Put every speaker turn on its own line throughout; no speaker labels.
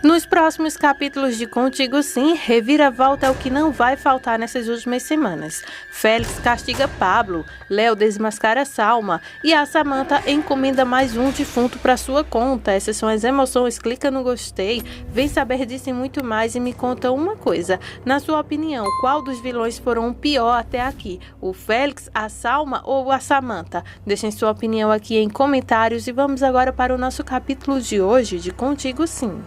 Nos próximos capítulos de Contigo Sim, reviravolta é o que não vai faltar nessas últimas semanas. Félix castiga Pablo, Léo desmascara Salma e a Samantha encomenda mais um defunto para sua conta. Essas são as emoções. Clica no gostei, vem saber disso e muito mais e me conta uma coisa. Na sua opinião, qual dos vilões foram o pior até aqui? O Félix, a Salma ou a Samantha? Deixem sua opinião aqui em comentários e vamos agora para o nosso capítulo de hoje de Contigo Sim.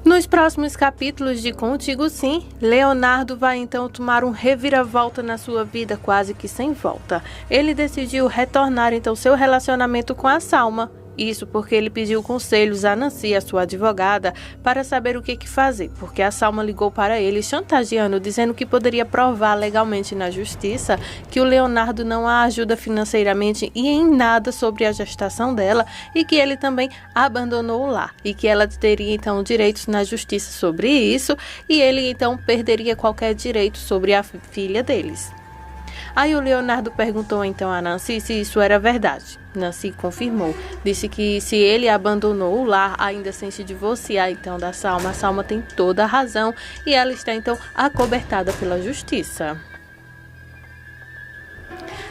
Nos próximos capítulos de Contigo Sim, Leonardo vai então tomar um reviravolta na sua vida quase que sem volta. Ele decidiu retornar então seu relacionamento com a Salma. Isso porque ele pediu conselhos a Nancy, a sua advogada, para saber o que fazer, porque a Salma ligou para ele chantageando, dizendo que poderia provar legalmente na justiça que o Leonardo não a ajuda financeiramente e em nada sobre a gestação dela e que ele também abandonou o lar e que ela teria então direitos na justiça sobre isso e ele então perderia qualquer direito sobre a filha deles. Aí o Leonardo perguntou então a Nancy se isso era verdade. Nancy confirmou, disse que se ele abandonou o lar ainda sem se divorciar então da Salma, a Salma tem toda a razão e ela está então acobertada pela justiça.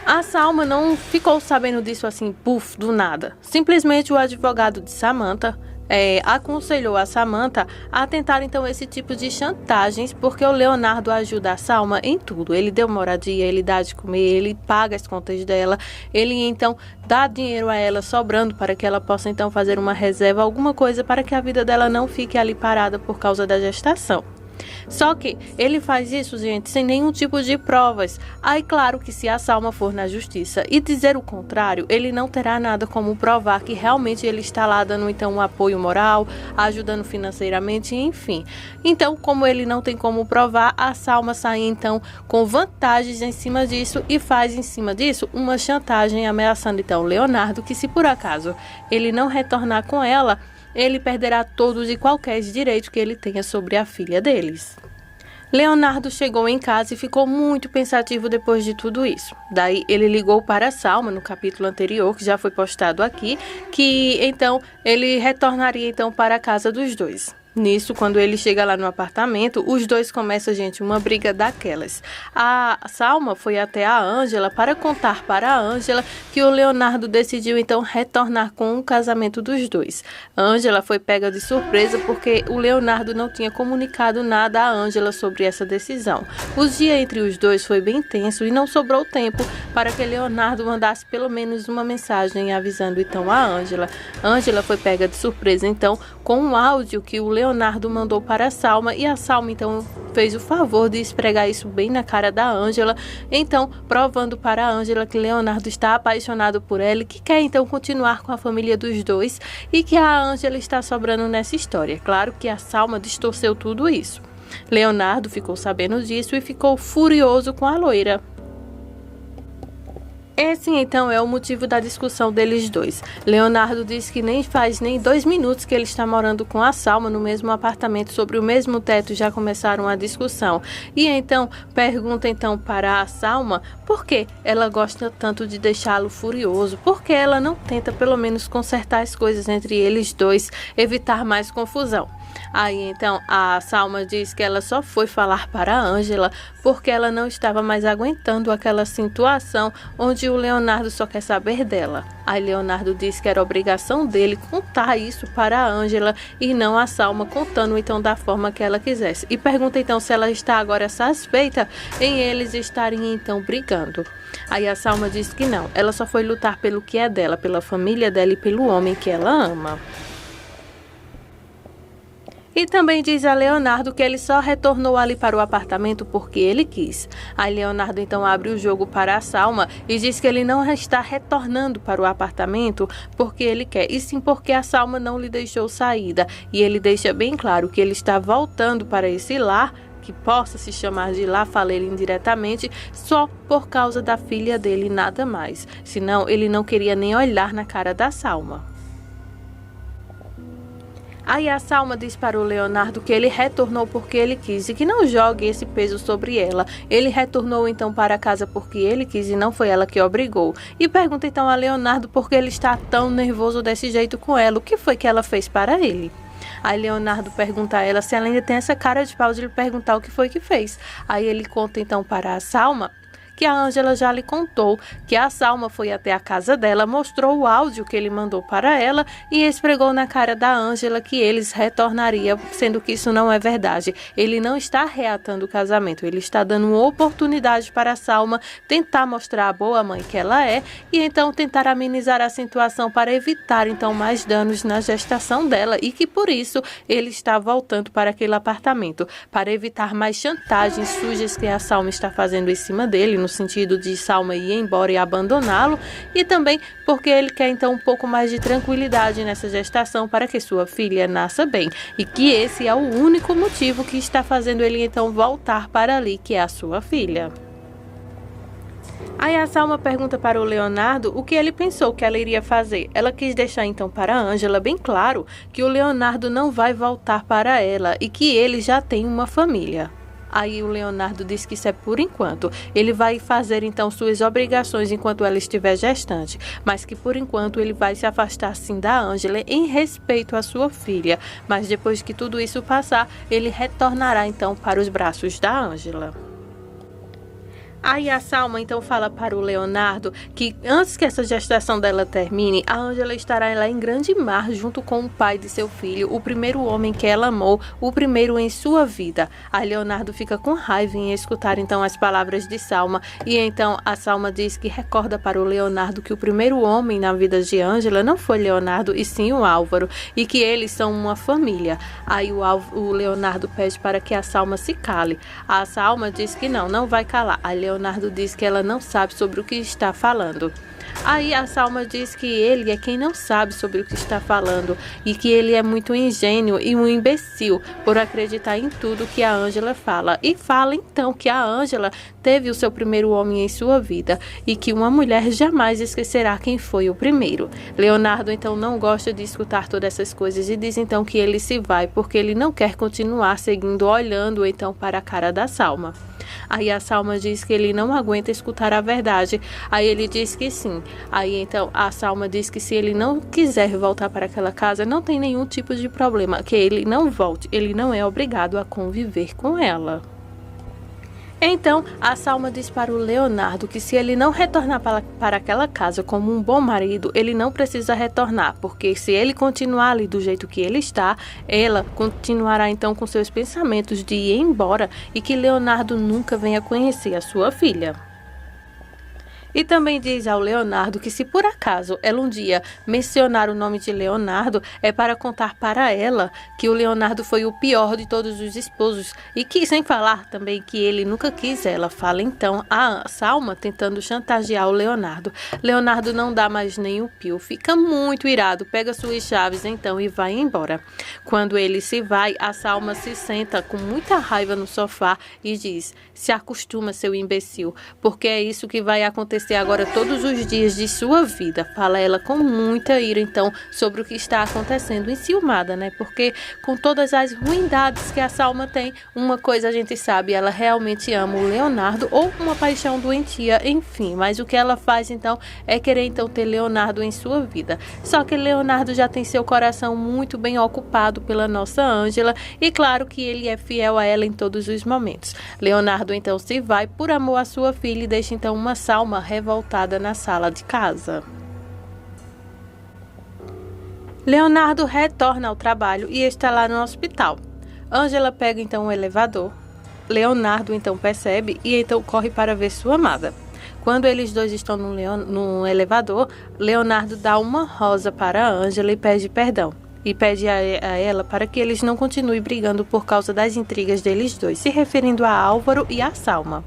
A Salma não ficou sabendo disso assim, puf, do nada. Simplesmente o advogado de Samantha aconselhou a Samantha a tentar então esse tipo de chantagens, porque o Leonardo ajuda a Salma em tudo. Ele deu moradia, ele dá de comer, ele paga as contas dela, ele então dá dinheiro a ela sobrando para que ela possa então fazer uma reserva, alguma coisa para que a vida dela não fique ali parada por causa da gestação. Só que ele faz isso, gente, sem nenhum tipo de provas. Aí, claro que se a Salma for na justiça e dizer o contrário, ele não terá nada como provar que realmente ele está lá dando então um apoio moral, ajudando financeiramente, enfim. Então, como ele não tem como provar, a Salma sai então com vantagens em cima disso e faz em cima disso uma chantagem ameaçando então Leonardo que se por acaso ele não retornar com ela, ele perderá todos e qualquer direito que ele tenha sobre a filha deles. Leonardo chegou em casa e ficou muito pensativo depois de tudo isso. Daí ele ligou para a Salma no capítulo anterior, que já foi postado aqui, que então ele retornaria então para a casa dos dois. Nisso, quando ele chega lá no apartamento, os dois começam, gente, uma briga daquelas. A Salma foi até a Ângela para contar para a Ângela que o Leonardo decidiu então retornar com o casamento dos dois. A Ângela foi pega de surpresa porque o Leonardo não tinha comunicado nada a Ângela sobre essa decisão. O dia entre os dois foi bem tenso e não sobrou tempo para que Leonardo mandasse pelo menos uma mensagem avisando então a Ângela. A Ângela foi pega de surpresa então com um áudio que o Leonardo mandou para a Salma e a Salma então fez o favor de esfregar isso bem na cara da Ângela, então provando para a Ângela que Leonardo está apaixonado por ela e que quer então continuar com a família dos dois e que a Ângela está sobrando nessa história. Claro que a Salma distorceu tudo isso. Leonardo ficou sabendo disso e ficou furioso com a loira. Esse então é o motivo da discussão deles dois. Leonardo diz que nem faz nem 2 minutos que ele está morando com a Salma no mesmo apartamento, sobre o mesmo teto, já começaram a discussão. E então pergunta então para a Salma por que ela gosta tanto de deixá-lo furioso, por que ela não tenta pelo menos consertar as coisas entre eles dois, evitar mais confusão. Aí então a Salma diz que ela só foi falar para a Ângela porque ela não estava mais aguentando aquela situação onde o Leonardo só quer saber dela. Aí Leonardo diz que era obrigação dele contar isso para a Ângela e não a Salma, contando então da forma que ela quisesse. E pergunta então se ela está agora satisfeita em eles estarem então brigando. Aí a Salma diz que não, ela só foi lutar pelo que é dela, pela família dela e pelo homem que ela ama. E também diz a Leonardo que ele só retornou ali para o apartamento porque ele quis. Aí Leonardo então abre o jogo para a Salma e diz que ele não está retornando para o apartamento porque ele quer, e sim porque a Salma não lhe deixou saída. E ele deixa bem claro que ele está voltando para esse lar, que possa se chamar de lá, fala ele indiretamente, só por causa da filha dele e nada mais. Senão ele não queria nem olhar na cara da Salma. Aí a Salma diz para o Leonardo que ele retornou porque ele quis e que não jogue esse peso sobre ela. Ele retornou então para casa porque ele quis e não foi ela que obrigou. E pergunta então a Leonardo por que ele está tão nervoso desse jeito com ela. O que foi que ela fez para ele? Aí Leonardo pergunta a ela se ela ainda tem essa cara de pau de lhe perguntar o que foi que fez. Aí ele conta então para a Salma que a Ângela já lhe contou que a Salma foi até a casa dela, mostrou o áudio que ele mandou para ela e esfregou na cara da Ângela que eles retornariam, sendo que isso não é verdade. Ele não está reatando o casamento, ele está dando uma oportunidade para a Salma tentar mostrar a boa mãe que ela é e então tentar amenizar a situação para evitar então mais danos na gestação dela e que por isso ele está voltando para aquele apartamento, para evitar mais chantagens sujas que a Salma está fazendo em cima dele, no sentido de Salma ir embora e abandoná-lo, e também porque ele quer então um pouco mais de tranquilidade nessa gestação para que sua filha nasça bem, e que esse é o único motivo que está fazendo ele então voltar para ali, que é a sua filha. Aí a Salma pergunta para o Leonardo o que ele pensou que ela iria fazer. Ela quis deixar então para a Ângela bem claro que o Leonardo não vai voltar para ela e que ele já tem uma família. Aí o Leonardo diz que isso é por enquanto. Ele vai fazer então suas obrigações enquanto ela estiver gestante, mas que por enquanto ele vai se afastar sim da Ângela em respeito à sua filha. Mas depois que tudo isso passar, ele retornará então para os braços da Ângela. Aí a Salma então fala para o Leonardo que antes que essa gestação dela termine, a Ângela estará lá em grande mar junto com o pai de seu filho, o primeiro homem que ela amou, o primeiro em sua vida. Aí Leonardo fica com raiva em escutar então as palavras de Salma e então a Salma diz que recorda para o Leonardo que o primeiro homem na vida de Ângela não foi Leonardo e sim o Álvaro e que eles são uma família. Aí o Leonardo pede para que a Salma se cale. A Salma diz que não vai calar. Leonardo diz que ela não sabe sobre o que está falando. Aí a Salma diz que ele é quem não sabe sobre o que está falando e que ele é muito ingênuo e um imbecil por acreditar em tudo que a Ângela fala. E fala então que a Ângela teve o seu primeiro homem em sua vida e que uma mulher jamais esquecerá quem foi o primeiro. Leonardo então não gosta de escutar todas essas coisas e diz então que ele se vai porque ele não quer continuar seguindo olhando então para a cara da Salma. Aí a Salma diz que ele não aguenta escutar a verdade. Aí ele diz que sim. Aí então a Salma diz que se ele não quiser voltar para aquela casa, não tem nenhum tipo de problema, que ele não volte. Ele não é obrigado a conviver com ela. Então, a Salma diz para o Leonardo que se ele não retornar para aquela casa como um bom marido, ele não precisa retornar, porque se ele continuar ali do jeito que ele está, ela continuará então com seus pensamentos de ir embora e que Leonardo nunca venha conhecer a sua filha. E também diz ao Leonardo que se por acaso ela um dia mencionar o nome de Leonardo, é para contar para ela que o Leonardo foi o pior de todos os esposos e que, sem falar também que ele nunca quis ela. Fala então a Salma tentando chantagear o Leonardo. Leonardo não dá mais nem o pio, fica muito irado, pega suas chaves então e vai embora. Quando ele se vai, a Salma se senta com muita raiva no sofá e diz: se acostuma, seu imbecil, porque é isso que vai acontecer agora todos os dias de sua vida. Fala ela com muita ira então sobre o que está acontecendo, enciumada, né? Porque com todas as ruindades que a Salma tem, uma coisa a gente sabe, ela realmente ama o Leonardo ou uma paixão doentia, enfim. Mas o que ela faz então é querer então ter Leonardo em sua vida. Só que Leonardo já tem seu coração muito bem ocupado pela nossa Ângela e claro que ele é fiel a ela em todos os momentos. Leonardo então se vai por amor à sua filha e deixa então uma Salma revoltada na sala de casa. Leonardo retorna ao trabalho e está lá no hospital. Ângela pega então o elevador. Leonardo então percebe e então corre para ver sua amada. Quando eles dois estão no elevador, Leonardo dá uma rosa para Ângela e pede perdão. E pede a ela para que eles não continuem brigando por causa das intrigas deles dois, se referindo a Álvaro e a Salma.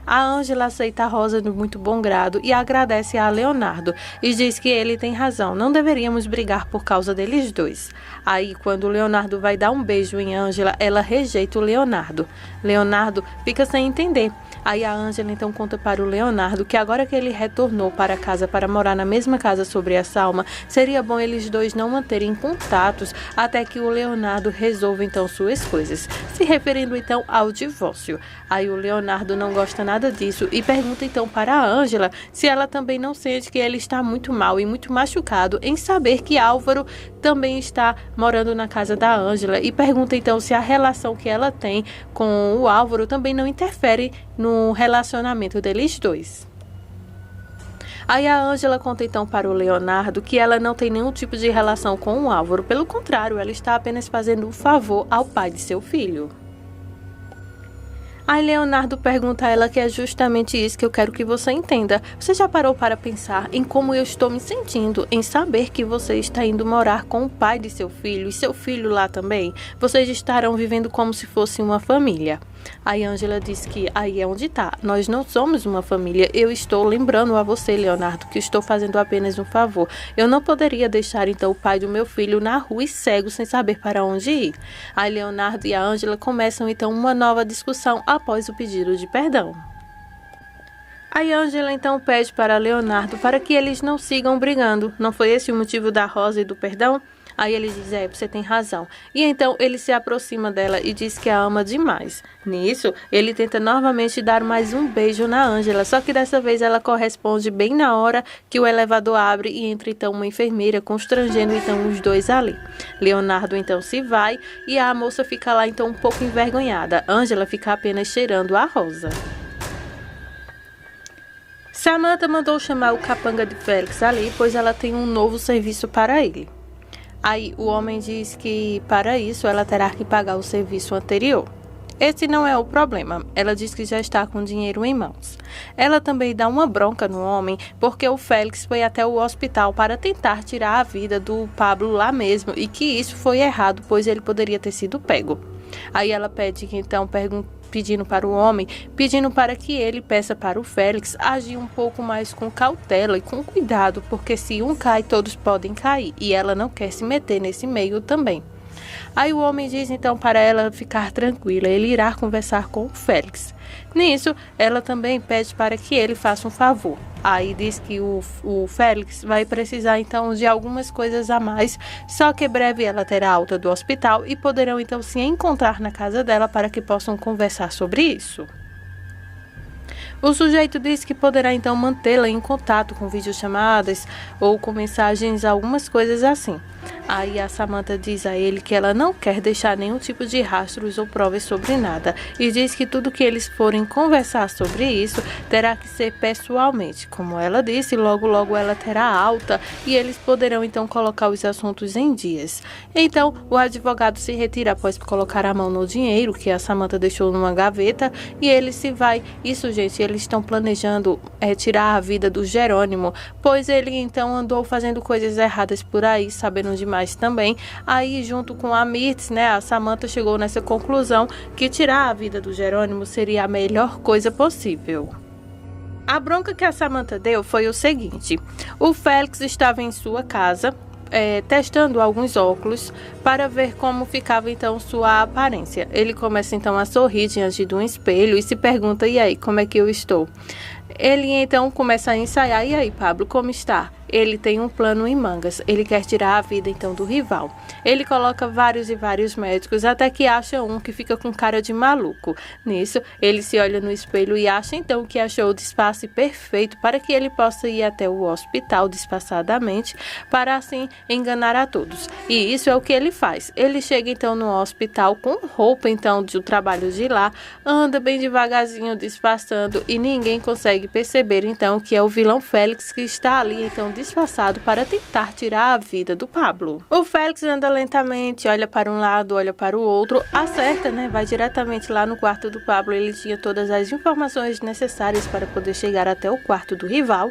A Ângela aceita a rosa de muito bom grado e agradece a Leonardo e diz que ele tem razão, não deveríamos brigar por causa deles dois. Aí, quando o Leonardo vai dar um beijo em Ângela, ela rejeita o Leonardo. Leonardo fica sem entender. Aí a Ângela então conta para o Leonardo que agora que ele retornou para casa para morar na mesma casa sobre a Salma, seria bom eles dois não manterem contatos até que o Leonardo resolva então suas coisas, se referindo então ao divórcio. Aí o Leonardo não gosta nada disso e pergunta então para a Ângela se ela também não sente que ele está muito mal e muito machucado em saber que Álvaro também está morando na casa da Ângela, e pergunta então se a relação que ela tem com o Álvaro também não interfere no relacionamento deles dois. Aí a Ângela conta então para o Leonardo que ela não tem nenhum tipo de relação com o Álvaro, pelo contrário, ela está apenas fazendo um favor ao pai de seu filho. Aí Leonardo pergunta a ela que é justamente isso que eu quero que você entenda. Você já parou para pensar em como eu estou me sentindo em saber que você está indo morar com o pai de seu filho e seu filho lá também? Vocês estarão vivendo como se fosse uma família. Aí Ângela diz que aí é onde tá. Nós não somos uma família. Eu estou lembrando a você, Leonardo, que estou fazendo apenas um favor. Eu não poderia deixar então o pai do meu filho na rua e cego sem saber para onde ir. Aí Leonardo e a Ângela começam então uma nova discussão após o pedido de perdão. Aí Ângela então pede para Leonardo para que eles não sigam brigando. Não foi esse o motivo da rosa e do perdão? Aí ele diz, você tem razão. E então ele se aproxima dela e diz que a ama demais. Nisso, ele tenta novamente dar mais um beijo na Ângela, só que dessa vez ela corresponde bem na hora que o elevador abre e entra então uma enfermeira, constrangendo então os dois ali. Leonardo então se vai e a moça fica lá então um pouco envergonhada. Ângela fica apenas cheirando a rosa. Samantha mandou chamar o capanga de Félix ali, pois ela tem um novo serviço para ele. Aí o homem diz que para isso ela terá que pagar o serviço anterior. Esse não é o problema, ela diz que já está com dinheiro em mãos. Ela também dá uma bronca no homem porque o Félix foi até o hospital para tentar tirar a vida do Pablo lá mesmo e que isso foi errado, pois ele poderia ter sido pego. Aí ela pede que então pedindo para o homem, pedindo para que ele peça para o Félix agir um pouco mais com cautela e com cuidado, porque se um cai, todos podem cair, e ela não quer se meter nesse meio também. Aí o homem diz então para ela ficar tranquila, ele irá conversar com o Félix. Nisso, ela também pede para que ele faça um favor. Aí diz que o Félix vai precisar então de algumas coisas a mais, só que breve ela terá alta do hospital e poderão então se encontrar na casa dela para que possam conversar sobre isso. O sujeito diz que poderá então mantê-la em contato com videochamadas ou com mensagens, algumas coisas assim. Aí a Samantha diz a ele que ela não quer deixar nenhum tipo de rastros ou provas sobre nada e diz que tudo que eles forem conversar sobre isso terá que ser pessoalmente. Como ela disse, logo logo ela terá alta e eles poderão então colocar os assuntos em dias. Então o advogado se retira após colocar a mão no dinheiro que a Samantha deixou numa gaveta e ele se vai. Isso, gente, eles estão planejando tirar a vida do Jerônimo, pois ele então andou fazendo coisas erradas por aí, sabendo demais também. Aí junto com a Mirtz, a Samantha chegou nessa conclusão que tirar a vida do Jerônimo seria a melhor coisa possível. A bronca que a Samantha deu foi o seguinte: o Félix estava em sua casa testando alguns óculos para ver como ficava então sua aparência. Ele começa então a sorrir diante de um espelho e se pergunta: e aí, como é que eu estou? Ele então começa a ensaiar: e aí, Pablo, como está? Ele tem um plano em mangas, ele quer tirar a vida então do rival. Ele coloca vários e vários médicos até que acha um que fica com cara de maluco. Nisso, ele se olha no espelho e acha então que achou o disfarce perfeito para que ele possa ir até o hospital disfarçadamente para assim enganar a todos. E isso é o que ele faz. Ele chega então no hospital com roupa então do trabalho de lá, anda bem devagarzinho disfarçando e ninguém consegue perceber então que é o vilão Félix que está ali então disfarçado para tentar tirar a vida do Pablo. O Félix anda lentamente, olha para um lado, olha para o outro, acerta, vai diretamente lá no quarto do Pablo. Ele tinha todas as informações necessárias para poder chegar até o quarto do rival.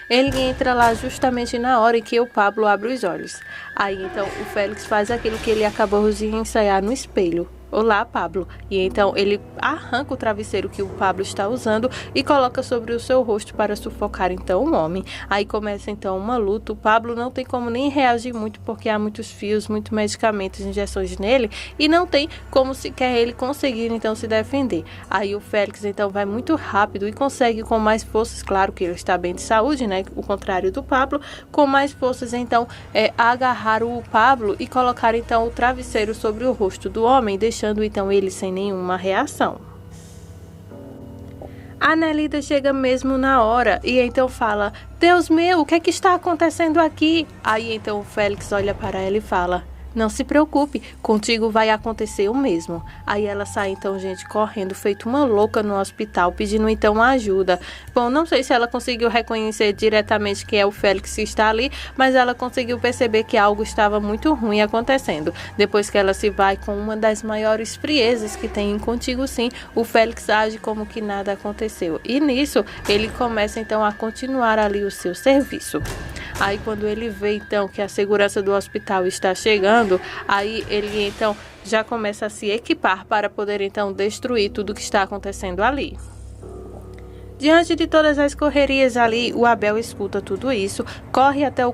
Ele entra lá justamente na hora em que o Pablo abre os olhos. Aí então o Félix faz aquilo que ele acabou de ensaiar no espelho. Olá, Pablo. E então ele arranca o travesseiro que o Pablo está usando e coloca sobre o seu rosto para sufocar então o homem. Aí começa então uma luta. O Pablo não tem como nem reagir muito porque há muitos fios, muitos medicamentos, injeções nele e não tem como sequer ele conseguir então se defender. Aí o Félix então vai muito rápido e consegue com mais forças, claro que ele está bem de saúde, né? O contrário do Pablo, com mais forças então agarrar o Pablo e colocar então o travesseiro sobre o rosto do homem, deixando então ele sem nenhuma reação. A Nelida chega mesmo na hora e então fala: Deus meu, o que é que está acontecendo aqui? Aí então o Félix olha para ela e fala: não se preocupe, contigo vai acontecer o mesmo. Aí ela sai então, gente, correndo, feito uma louca no hospital, pedindo então ajuda. Bom, não sei se ela conseguiu reconhecer diretamente que é o Félix que está ali, mas ela conseguiu perceber que algo estava muito ruim acontecendo. Depois que ela se vai com uma das maiores friezas que tem em Contigo Sim, o Félix age como que nada aconteceu. E nisso, ele começa então a continuar ali o seu serviço. Aí quando ele vê então que a segurança do hospital está chegando, aí ele então já começa a se equipar para poder então destruir tudo que está acontecendo ali. Diante de todas as correrias ali, o Abel escuta tudo isso, corre até o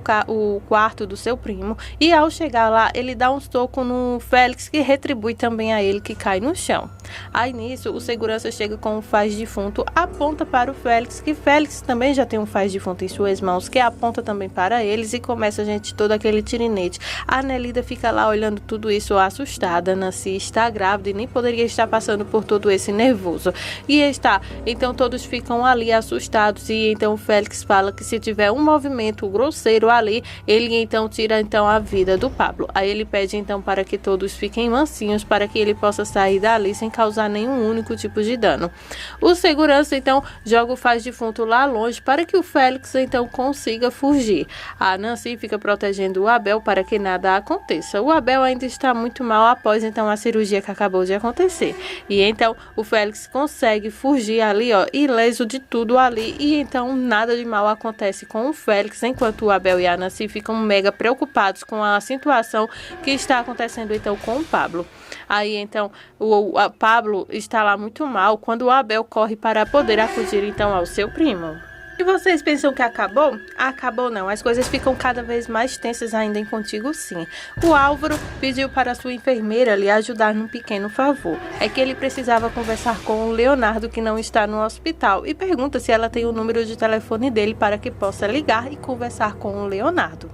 quarto do seu primo e ao chegar lá, ele dá um soco no Félix que retribui também a ele que cai no chão. Aí nisso, o segurança chega com um faz defunto, aponta para o Félix, que Félix também já tem um faz defunto em suas mãos, que aponta também para eles e começa, gente, todo aquele tirinete. A Nelida fica lá olhando tudo isso assustada, Nancy está grávida e nem poderia estar passando por todo esse nervoso. E então todos ficam ali assustados e então o Félix fala que se tiver um movimento grosseiro ali, ele então tira então a vida do Pablo. Aí ele pede então para que todos fiquem mansinhos para que ele possa sair dali sem causar nenhum único tipo de dano. O segurança então joga o faz defunto lá longe para que o Félix então consiga fugir. A Nancy fica protegendo o Abel para que nada aconteça. O Abel ainda está muito mal após então a cirurgia que acabou de acontecer. E então o Félix consegue fugir ali, ó, ileso de tudo ali, e então nada de mal acontece com o Félix, enquanto o Abel e a Nancy ficam mega preocupados com a situação que está acontecendo então com o Pablo. Aí então o Pablo está lá muito mal quando o Abel corre para poder acudir então ao seu primo. E vocês pensam que acabou? Acabou não, as coisas ficam cada vez mais tensas ainda em Contigo Sim. O Álvaro pediu para sua enfermeira lhe ajudar num pequeno favor. É que ele precisava conversar com o Leonardo, que não está no hospital, e pergunta se ela tem o número de telefone dele para que possa ligar e conversar com o Leonardo.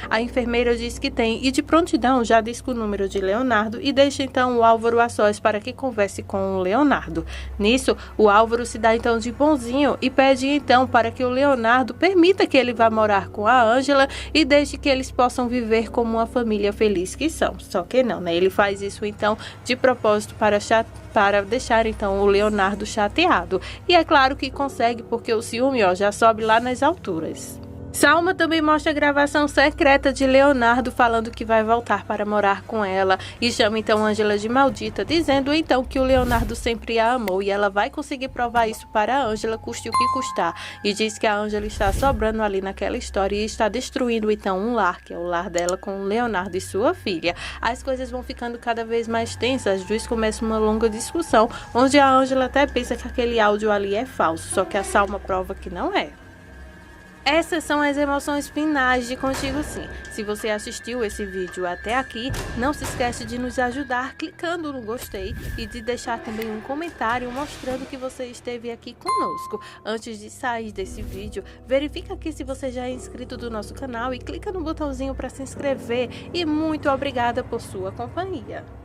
A enfermeira diz que tem e de prontidão já diz o número de Leonardo e deixa então o Álvaro a sós para que converse com o Leonardo. Nisso, o Álvaro se dá então de bonzinho e pede então para que o Leonardo permita que ele vá morar com a Ângela e deixe que eles possam viver como uma família feliz que são. Só que não, né? Ele faz isso então de propósito para deixar então o Leonardo chateado. E é claro que consegue, porque o ciúme, ó, já sobe lá nas alturas. Salma também mostra a gravação secreta de Leonardo falando que vai voltar para morar com ela e chama então Ângela de maldita, dizendo então que o Leonardo sempre a amou e ela vai conseguir provar isso para a Ângela, custe o que custar, e diz que a Ângela está sobrando ali naquela história e está destruindo então um lar, que é o lar dela com o Leonardo e sua filha. As coisas vão ficando cada vez mais tensas, as duas começam uma longa discussão, onde a Ângela até pensa que aquele áudio ali é falso, só que a Salma prova que não é. Essas são as emoções finais de Contigo Sim. Se você assistiu esse vídeo até aqui, não se esquece de nos ajudar clicando no gostei e de deixar também um comentário mostrando que você esteve aqui conosco. Antes de sair desse vídeo, verifica aqui se você já é inscrito do nosso canal e clica no botãozinho para se inscrever. E muito obrigada por sua companhia.